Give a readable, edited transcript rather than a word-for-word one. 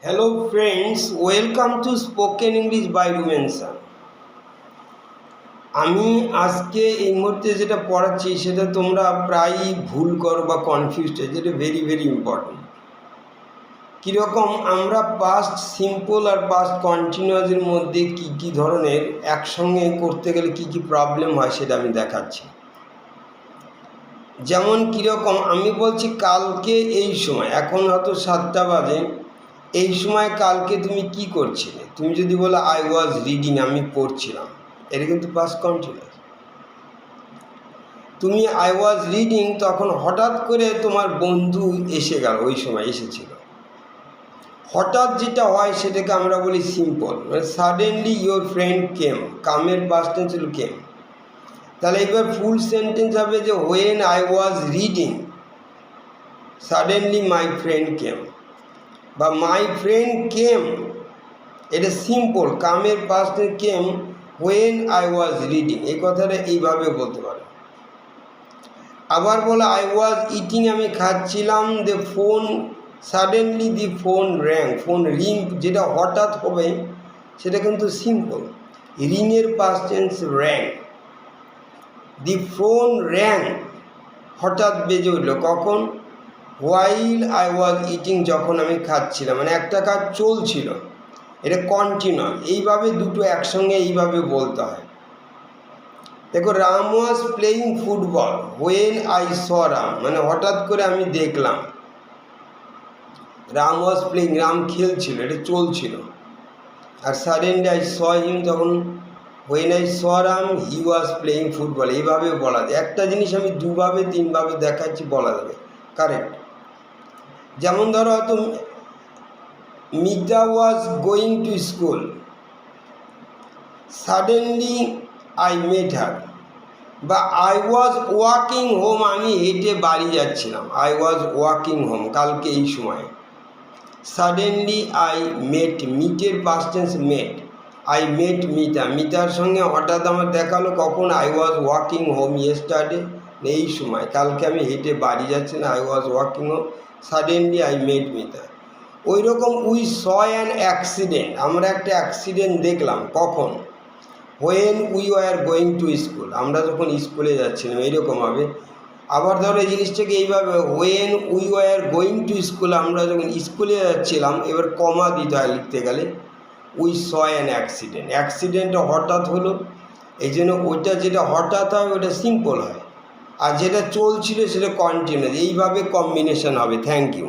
Hello friends, welcome to spoken English by Rumenson. আমি আজকে এই মুহূর্তে যেটা পড়াচ্ছি সেটা তোমরা প্রায়ই ভুল করো বা কনফিউজড হয়, যেটা ভেরি ভেরি ইম্পর্টেন্ট। কীরকম আমরা পাস্ট সিম্পল আর পাস্ট কন্টিনিউয়াসের মধ্যে কী কী ধরনের একসঙ্গে করতে গেলে কী কী প্রবলেম হয় সেটা আমি দেখাচ্ছি। যেমন কীরকম আমি বলছি কালকে এই সময়, এখন হয়তো 7টা বাজে, এই সময় কালকে তুমি কি করছিলে? তুমি যদি বলো আই ওয়াজ রিডিং, আমি পড়ছিলাম, এটা কিন্তু পাস্ট কন্টিনিউয়াস। তুমি আই ওয়াজ রিডিং, তখন হঠাৎ করে তোমার বন্ধু এসে গেল, ওই সময় এসেছিল। হঠাৎ যেটা হয় সেটাকে আমরা বলি সিম্পল, মানে সাডেনলি ইয়োর ফ্রেন্ড কেম, কামের পাস্ট টেন্স হলো কেম। তাহলে এবার ফুল সেন্টেন্স হবে যে when I was reading suddenly my friend came, বা মাই ফ্রেন্ড কেম, এটা সিম্পল, কামের past came when I was reading, এই কথাটা এইভাবে বলতে পারো। আবার বলো আই ওয়াজ ইটিং, আমি খাচ্ছিলাম, the phone suddenly the phone rang, phone ring, যেটা হঠাৎ হবে সেটা কিন্তু সিম্পল, রিংয়ের পাস্ট টেন্স র্যাং। দি ফোন র্যাং, হঠাৎ বেজে উঠলো, কখন? হোয়াইল আই ওয়াজ ইটিং, যখন আমি খাচ্ছিলাম, মানে একটা কাজ চলছিল, এটা কন্টিনিউ। এইভাবে দুটো একসঙ্গে এইভাবে বলতে হয়। দেখো, Ram was playing football when I saw Ram, মানে হঠাৎ করে আমি দেখলাম। রাম ওয়াজ প্লেয়িং, রাম খেলছিল, এটা চলছিল। আর সাডেনলি আই স হিম, তখন when I saw Ram he was playing football, এইভাবে বলা যায়। একটা জিনিস আমি দুভাবে তিনভাবে দেখাচ্ছি, বলা যাবে, কারেক্ট। যেমন ধরো হয়তো Mita was going to school, suddenly I met her, বা আই ওয়াজ ওয়াকিং হোম, আমি হেঁটে বাড়ি যাচ্ছিলাম, আই ওয়াজ ওয়াকিং হোম, কালকে এই সময়। সাডেনলি আই মেট, মিটের past tense met, I met Mita, মিতার সঙ্গে হঠাৎ আমার দেখা হলো, কখন? I was walking home yesterday, এই সময়, কালকে আমি হেঁটে বাড়ি যাচ্ছি না, I was walking home, suddenly I met Mita. ওই রকম উই স অ্যান অ্যাক্সিডেন্ট, আমরা একটা অ্যাক্সিডেন্ট দেখলাম, কখন? When we were going to school, আমরা যখন স্কুলে যাচ্ছিলাম, এইরকম হবে। আবার ধরো এই জিনিসটাকে এইভাবে, when we were going to school, আমরা যখন স্কুলে যাচ্ছিলাম, এবার কমা দিতে হয় লিখতে গেলে। উই স অ্যান অ্যাক্সিডেন্ট, অ্যাক্সিডেন্টটা হঠাৎ হলো, এই জন্য ওইটা যেটা হঠাৎ হয় ওটা সিম্পল হয়, আর যেটা চলছিল সেটা কন্টিনিউয়াস, এইভাবে কম্বিনেশন হবে। Thank you.